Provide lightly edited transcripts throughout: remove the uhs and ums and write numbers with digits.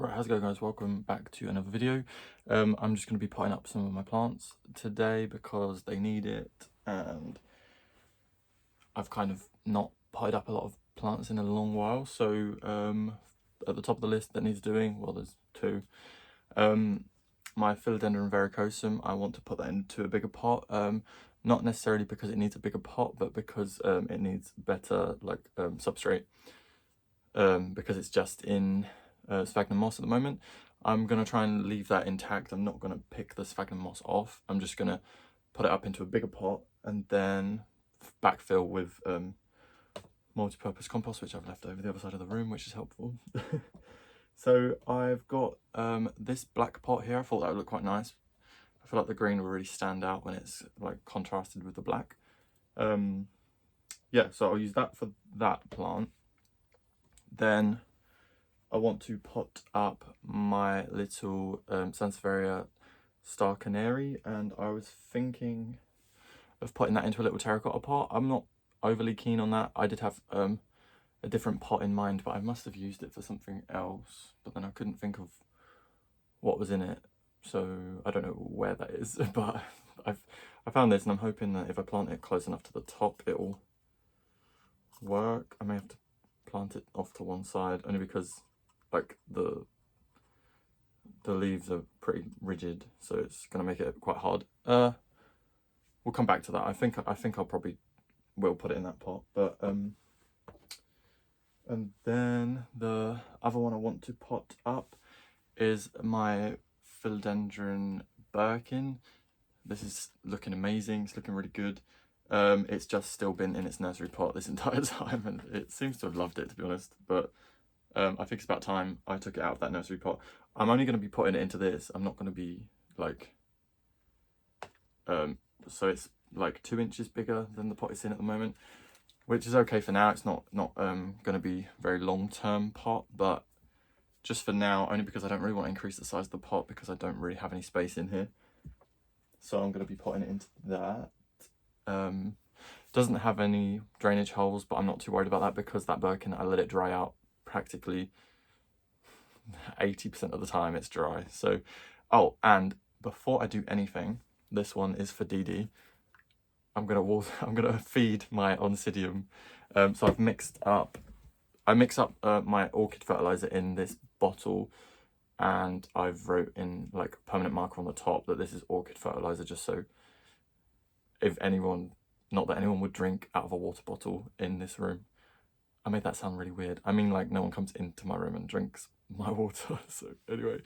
Right, how's it going, guys? Welcome back to another video. I'm just going to be potting up some of my plants today because they need it, and I've kind of not potted up a lot of plants in a long while. So at the top of the list that needs doing, well, there's two. My Philodendron verrucosum, I want to put that into a bigger pot. Not necessarily because it needs a bigger pot, but because it needs better substrate. Because it's just in sphagnum moss at the moment. I'm going to try and leave that intact. I'm not going to pick the sphagnum moss off. I'm just going to put it up into a bigger pot and then backfill with multi-purpose compost, which I've left over the other side of the room, which is helpful. So I've got this black pot here. I thought that would look quite nice. I feel like the green will really stand out when it's like contrasted with the black. Yeah, so I'll use that for that plant. Then I want to pot up my little Sansevieria star canary, and I was thinking of putting that into a little terracotta pot. I'm not overly keen on that. I did have a different pot in mind, but I must have used it for something else, but then I couldn't think of what was in it, so I don't know where that is. But I found this, and I'm hoping that if I plant it close enough to the top, it will work. I may have to plant it off to one side, only because like the leaves are pretty rigid, so it's gonna make it quite hard. We'll come back to that. I think I'll probably will put it in that pot, but and then the other one I want to pot up is my Philodendron birkin. This is looking amazing. It's looking really good. It's just still been in its nursery pot this entire time, and it seems to have loved it, to be honest. But I think it's about time I took it out of that nursery pot. I'm only going to be putting it into this. I'm not going to be like, so it's like 2 inches bigger than the pot it's in at the moment, which is okay for now. It's not going to be very long-term pot, but just for now, only because I don't really want to increase the size of the pot because I don't really have any space in here. So I'm going to be putting it into that. Doesn't have any drainage holes, but I'm not too worried about that because that birkin, I let it dry out practically 80% of the time. It's dry. So oh, and before I do anything, this one is for Dee. I'm gonna feed my oncidium. So I mix up my orchid fertilizer in this bottle, and I've wrote in like a permanent marker on the top that this is orchid fertilizer, just so if anyone, not that anyone would drink out of a water bottle in this room. I made that sound really weird. I mean, like, no one comes into my room and drinks my water. So anyway,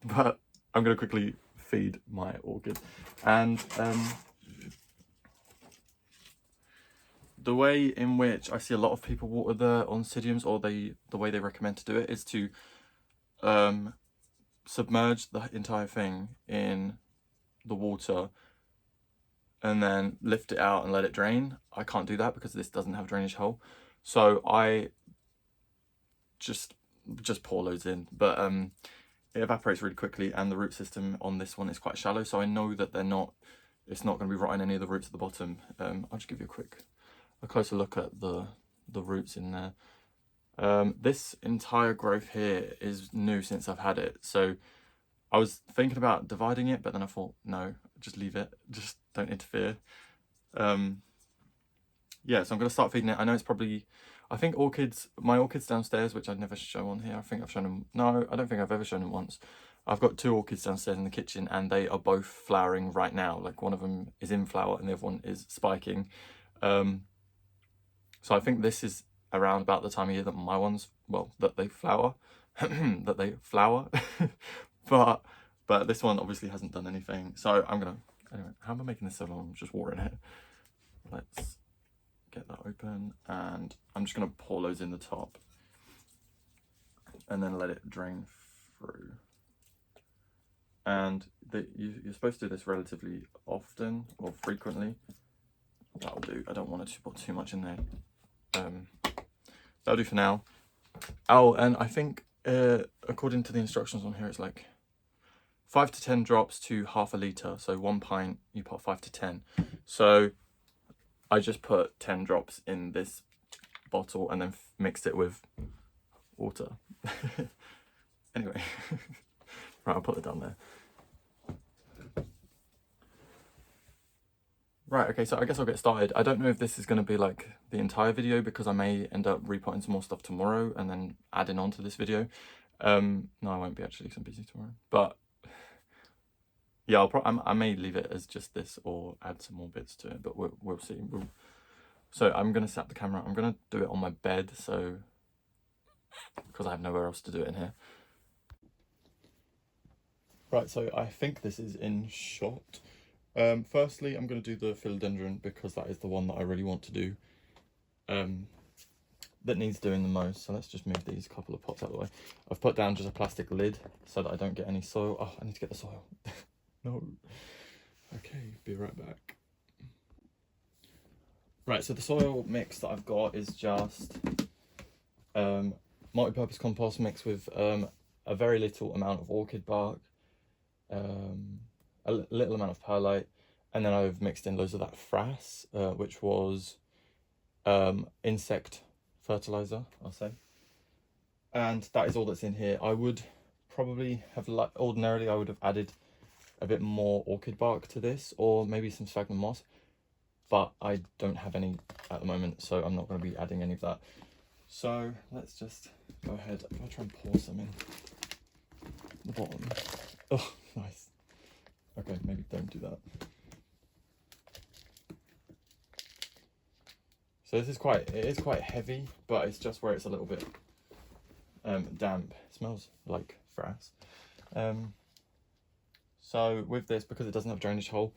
but I'm gonna quickly feed my orchid. And the way in which I see a lot of people water their oncidiums, or the way they recommend to do it, is to submerge the entire thing in the water and then lift it out and let it drain. I can't do that because this doesn't have a drainage hole, so I just pour loads in, but it evaporates really quickly, and the root system on this one is quite shallow, so I know that it's not going to be rotting any of the roots at the bottom. I'll just give you a closer look at the roots in there. This entire growth here is new since I've had it, so I was thinking about dividing it, but then I thought, no, just leave it, just don't interfere. Yeah, so I'm going to start feeding it. I know it's probably, I think my orchids downstairs, which I'd never show on here, I think I've shown them, no, I don't think I've ever shown them once. I've got 2 orchids downstairs in the kitchen, and they are both flowering right now. Like, one of them is in flower and the other one is spiking. So I think this is around about the time of year that my ones, well, that they flower, but this one obviously hasn't done anything. So anyway, how am I making this so long? I'm just watering it. Let's get that open, and I'm just gonna pour loads in the top and then let it drain through. And you're supposed to do this relatively often or frequently. That'll do. I don't want to put too much in there. That'll do for now. Oh, and I think according to the instructions on here, it's like 5 to 10 drops to half a litre. So 1 pint, you put 5 to 10. So I just put 10 drops in this bottle and then mixed it with water. Anyway, right, I'll put it down there. Right, okay, so I guess I'll get started. I don't know if this is going to be like the entire video because I may end up repotting some more stuff tomorrow and then adding on to this video. No, I won't be actually because I'm busy tomorrow. But yeah, I may leave it as just this or add some more bits to it, but we'll see. So I'm going to set up the camera. I'm going to do it on my bed, so because I have nowhere else to do it in here. Right, so I think this is in shot. Firstly, I'm going to do the Philodendron because that is the one that I really want to do. That needs doing the most. So let's just move these couple of pots out of the way. I've put down just a plastic lid so that I don't get any soil. Oh, I need to get the soil. No. Okay, be right back. Right, so the soil mix that I've got is just multi-purpose compost mixed with a very little amount of orchid bark, a little amount of perlite, and then I've mixed in loads of that frass, which was insect fertilizer, I'll say. And that is all that's in here. I would probably have, ordinarily I would have added a bit more orchid bark to this, or maybe some sphagnum moss, but I don't have any at the moment, so I'm not going to be adding any of that. So let's just go ahead. I'm going to try and pour some in the bottom. Oh, nice. Okay, maybe don't do that. So this is it is quite heavy, but it's just where it's a little bit damp. It smells like frass. So with this, because it doesn't have a drainage hole,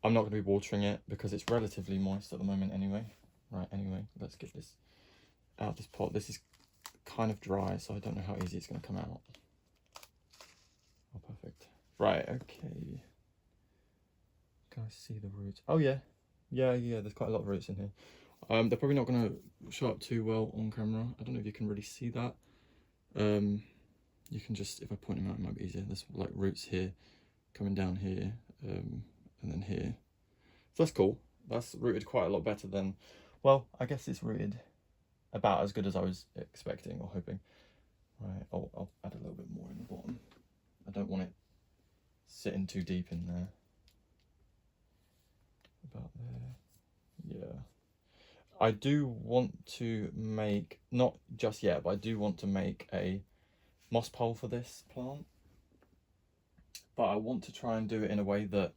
I'm not going to be watering it because it's relatively moist at the moment anyway. Right, anyway, let's get this out of this pot. This is kind of dry, so I don't know how easy it's going to come out. Oh, perfect. Right, okay. Can I see the roots? Oh yeah, there's quite a lot of roots in here. They're probably not going to show up too well on camera. I don't know if you can really see that. You can just, if I point them out, it might be easier. There's like roots here, coming down here, and then here. So that's cool. That's rooted quite a lot better than, well, I guess it's rooted about as good as I was expecting or hoping. Right, I'll add a little bit more in the bottom. I don't want it sitting too deep in there. About there. Yeah. I do want to make, not just yet, but I do want to make a moss pole for this plant. But I want to try and do it in a way that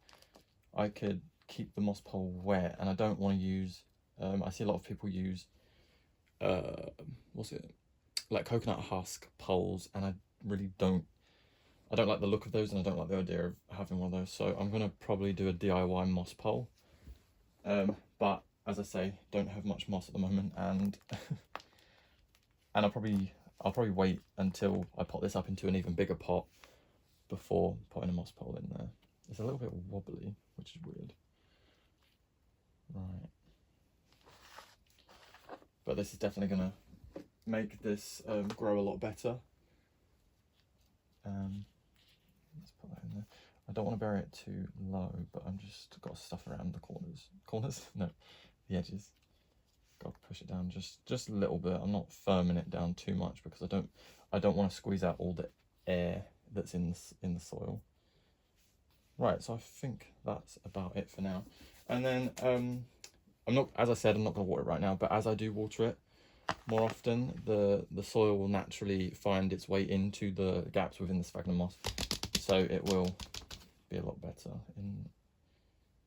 I could keep the moss pole wet, and I don't want to use, I see a lot of people use, like coconut husk poles, and I really don't like the look of those, and I don't like the idea of having one of those, so I'm going to probably do a DIY moss pole. But as I say, don't have much moss at the moment, and and I'll probably wait until I pot this up into an even bigger pot before putting a moss pole in there. It's a little bit wobbly, which is weird. Right. But this is definitely going to make this grow a lot better. Let's put that in there. I don't want to bury it too low, but I'm just got stuff around the corners. No, the edges. Got to push it down just a little bit. I'm not firming it down too much because I don't want to squeeze out all the air that's in the soil. Right, so I think that's about it for now. And then I'm not, as I said, I'm not going to water it right now, but as I do water it more often, the soil will naturally find its way into the gaps within the sphagnum moss, so it will be a lot better in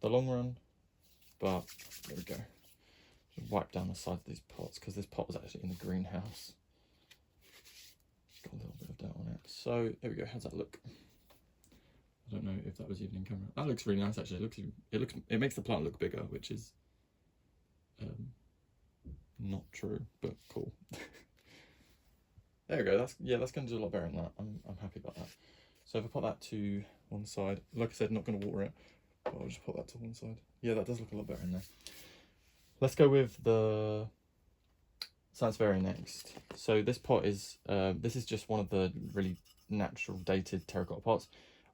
the long run. But there we go. Just wipe down the sides of these pots because this pot was actually in the greenhouse. Got a little bit of dirt on it. So there we go. How's that look? I don't know if that was even in camera. That looks really nice actually. It makes the plant look bigger, which is not true, but cool. There we go. That's going to do a lot better than that. I'm happy about that. So if I put that to one side, like I said, not going to water it, but I'll just put that to one side. Yeah, that does look a lot better in there. Let's go with the Sansevieria next. So this pot is this is just one of the really natural dated terracotta pots.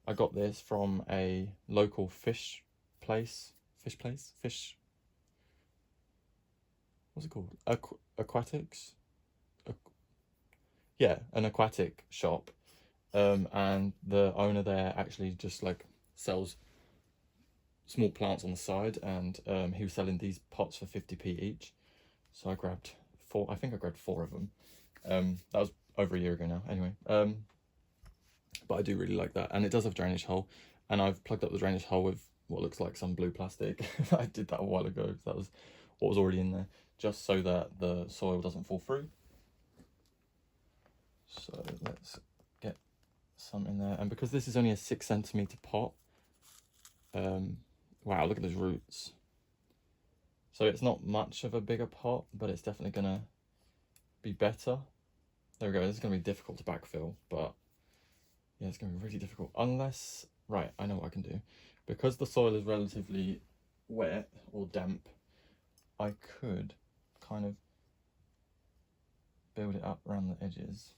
I got this from a local fish place. What's it called? Aquatics? yeah, an aquatic shop, and the owner there actually just like sells small plants on the side, and he was selling these pots for 50p each. So I grabbed 4. I think I grabbed 4 of them. That was over a year ago now. Anyway, but I do really like that, and it does have a drainage hole, and I've plugged up the drainage hole with what looks like some blue plastic. I did that a while ago. That was what was already in there, just so that the soil doesn't fall through. So let's get some in there, and because this is only a 6cm pot, wow, look at those roots. So it's not much of a bigger pot, but it's definitely gonna be better. There we go. This is gonna be difficult to backfill, but yeah, it's gonna be really difficult unless, right, I know what I can do. Because the soil is relatively wet or damp, I could kind of build it up around the edges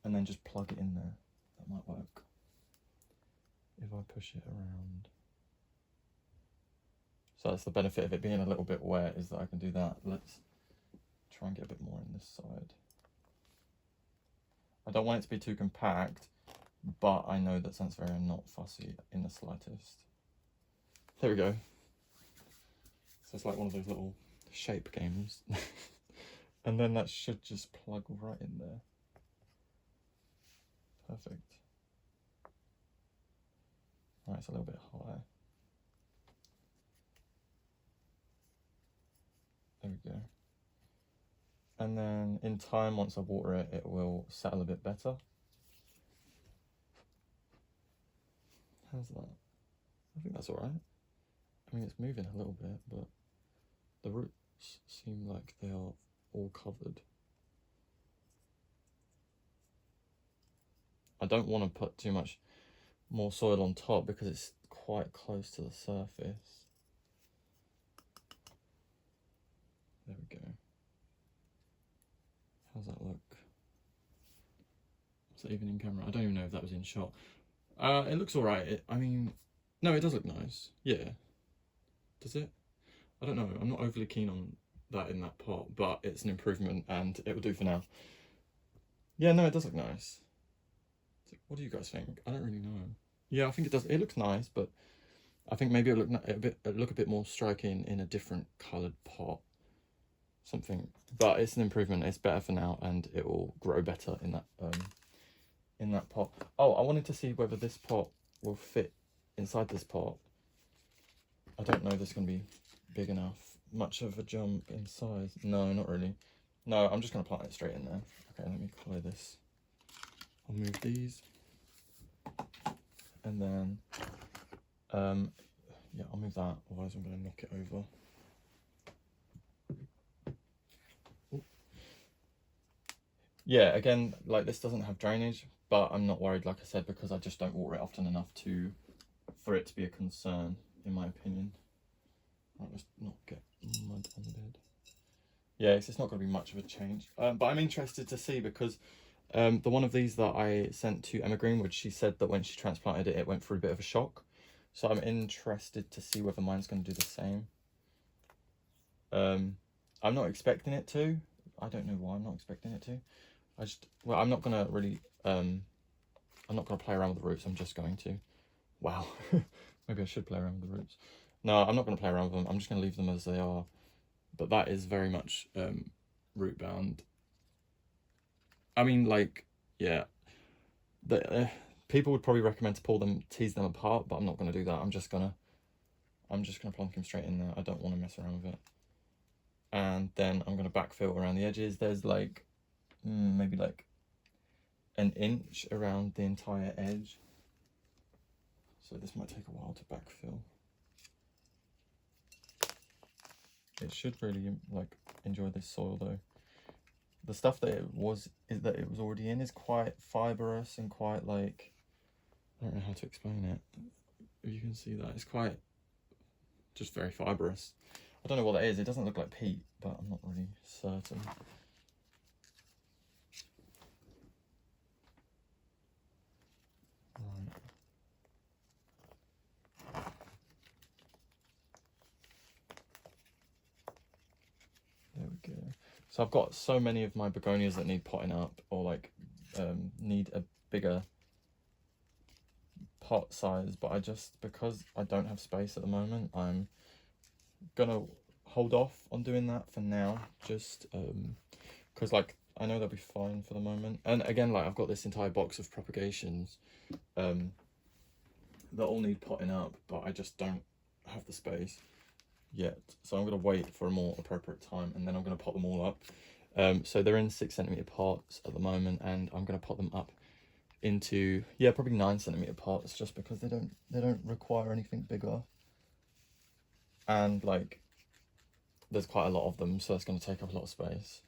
and then just plug it in there. That might work. If I push it around. So that's the benefit of it being a little bit wet, is that I can do that. Let's try and get a bit more on this side. I don't want it to be too compact, but I know that Sansevieria are not fussy in the slightest. There we go. So it's like one of those little shape games. And then that should just plug right in there. Perfect. Right, it's a little bit higher. There we go. And then in time, once I water it, it will settle a bit better. How's that? I think that's all right. I mean, it's moving a little bit, but the roots seem like they are all covered. I don't want to put too much more soil on top because it's quite close to the surface. There we go. How's that look? Was that even in camera? I don't even know if that was in shot. It looks all right. I mean, no, it does look nice. Yeah. Does it? I don't know. I'm not overly keen on that in that pot, but it's an improvement and it will do for now. Yeah, no, it does look nice. What do you guys think? I don't really know. Yeah, I think it does. It looks nice, but I think maybe it'll look a bit more striking in a different coloured pot. Something, but it's an improvement. It's better for now, and it will grow better in that pot. Oh, I wanted to see whether this pot will fit inside this pot. I don't know if it's going to be big enough. Much of a jump in size. No, not really. No, I'm just going to plant it straight in there. Okay, let me colour this. I'll move these. And then, yeah, I'll move that, otherwise I'm going to knock it over. Ooh. Yeah, again, like this doesn't have drainage, but I'm not worried, like I said, because I just don't water it often enough for it to be a concern, in my opinion. Right, let's not get mud on the bed. Yeah, it's not going to be much of a change, but I'm interested to see because the one of these that I sent to Emma Greenwood, she said that when she transplanted it, it went through a bit of a shock. So I'm interested to see whether mine's going to do the same. I'm not expecting it to. I don't know why I'm not expecting it to. Well, I'm not going to really, I'm not going to play around with the roots. I'm just going to, wow, maybe I should play around with the roots. No, I'm not going to play around with them. I'm just going to leave them as they are. But that is very much root bound. I mean, like, yeah, people would probably recommend to pull them, tease them apart, but I'm not going to do that. I'm just gonna plonk them straight in there. I don't want to mess around with it. And then I'm going to backfill around the edges. There's like maybe like an inch around the entire edge. So this might take a while to backfill. It should really like enjoy this soil though. The stuff that it was already in is quite fibrous and quite like, I don't know how to explain it. If you can see that, it's quite just very fibrous. I don't know what that is. It doesn't look like peat, but I'm not really certain. Right. There we go. So I've got so many of my begonias that need potting up, or like need a bigger pot size, but because I don't have space at the moment, I'm gonna hold off on doing that for now, just because like I know they'll be fine for the moment. And again, like I've got this entire box of propagations that all need potting up, but I just don't have the space yet, so I'm going to wait for a more appropriate time, and then I'm going to pot them all up. So they're in 6cm pots at the moment, and I'm going to pot them up into, yeah, probably 9cm pots, just because they don't require anything bigger, and like there's quite a lot of them, so it's going to take up a lot of space.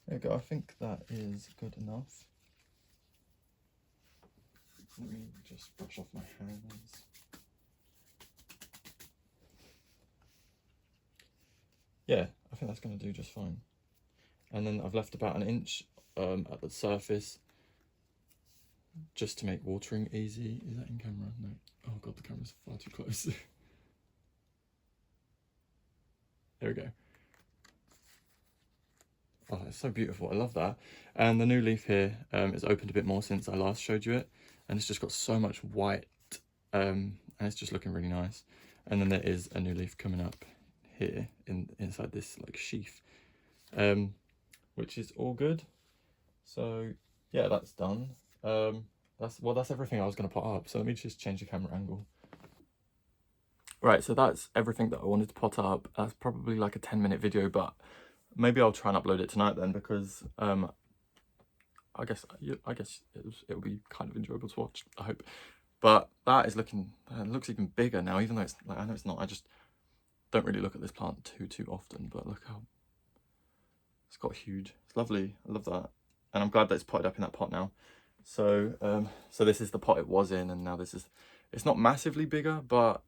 There you go. I think that is good enough. Let me just brush off my hands. Yeah, I think that's going to do just fine. And then I've left about 1 inch at the surface, just to make watering easy. Is that in camera? No. Oh god, the camera's far too close. There we go. Oh, it's so beautiful. I love that. And the new leaf here is opened a bit more since I last showed you it, and it's just got so much white, and it's just looking really nice. And then there is a new leaf coming up here inside this like sheath, which is all good. So yeah, that's done. That's everything I was going to put up, so let me just change the camera angle. Right, so that's everything that I wanted to pot up. That's probably like a 10-minute video, but maybe I'll try and upload it tonight then, because I guess it'll be kind of enjoyable to watch, I hope. But that is looking, it looks even bigger now, even though it's like, I know it's not, I just don't really look at this plant too often, but look how it's got huge. It's lovely. I love that, and I'm glad that it's potted up in that pot now. So so this is the pot it was in, and now this is, it's not massively bigger, but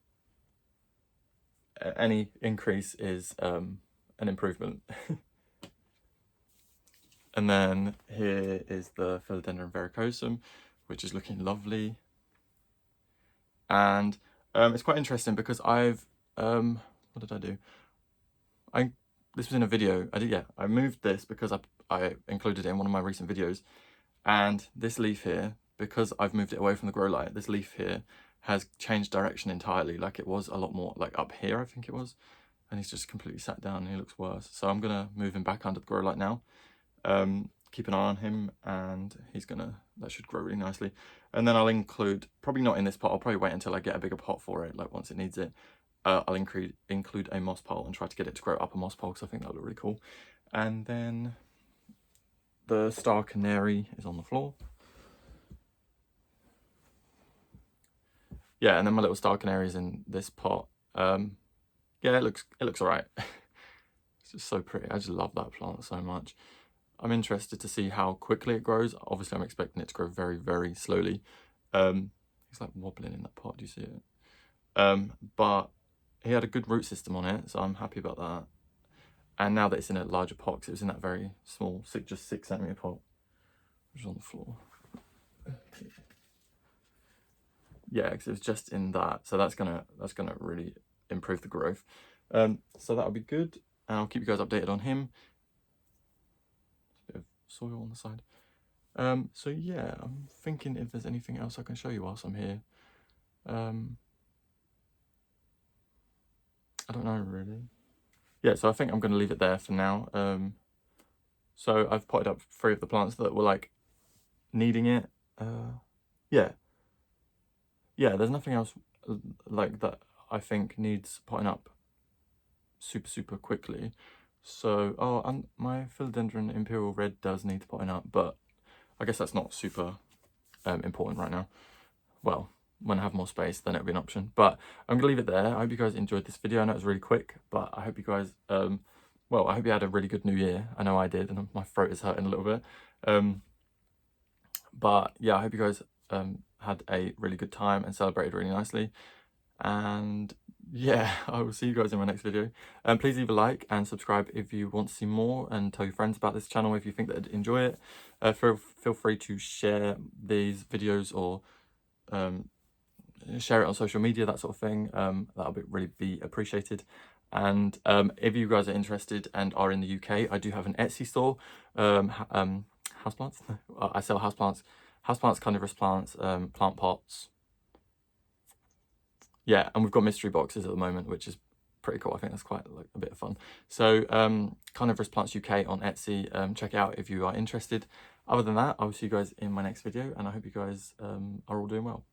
any increase is an improvement. And then here is the Philodendron verrucosum, which is looking lovely. And it's quite interesting because I've what did I do? This was in a video. I moved this because I included it in one of my recent videos. And this leaf here, because I've moved it away from the grow light, this leaf here has changed direction entirely. Like it was a lot more like up here, I think it was. And he's just completely sat down and he looks worse. So I'm gonna move him back under the grow light now. Keep an eye on him, and that should grow really nicely. And then I'll include, probably not in this pot, I'll probably wait until I get a bigger pot for it, like once it needs it. I'll include a moss pole and try to get it to grow up a moss pole, because I think that would look really cool. And then the star canary is on the floor. Yeah, and then my little star canary is in this pot. Yeah, it looks all right. It's just so pretty. I just love that plant so much. I'm interested to see how quickly it grows. Obviously, I'm expecting it to grow very, very slowly. He's like wobbling in that pot. Do you see it? But he had a good root system on it, so I'm happy about that. And now that it's in a larger pot, because it was in that very small, just 6cm pot, which is on the floor. Yeah, because it was just in that, so that's gonna really improve the growth. So that'll be good, and I'll keep you guys updated on him. Soil on the side. So yeah, I'm thinking if there's anything else I can show you whilst I'm here. I don't know really. Yeah, so I think I'm going to leave it there for now. So I've potted up 3 of the plants that were like needing it. Yeah, there's nothing else like that I think needs potting up super quickly. So, oh, and my Philodendron Imperial Red does need potting up, but I guess that's not super important right now. Well, when I have more space, then it'll be an option. But I'm gonna leave it there. I hope you guys enjoyed this video. I know it was really quick, but I hope you guys, well, I hope you had a really good new year. I know I did, and my throat is hurting a little bit. But yeah, I hope you guys had a really good time and celebrated really nicely. And yeah, I will see you guys in my next video. Please leave a like and subscribe if you want to see more, and tell your friends about this channel if you think that they'd enjoy it. Feel free to share these videos, or share it on social media, that sort of thing. That'll really be appreciated. And if you guys are interested and are in the UK, I do have an Etsy store. Houseplants. I sell houseplants, carnivorous plants, plant pots. Yeah, and we've got mystery boxes at the moment, which is pretty cool. I think that's quite like a bit of fun. So CarniverousPlantsUK on Etsy. Check it out if you are interested. Other than that, I will see you guys in my next video, and I hope you guys are all doing well.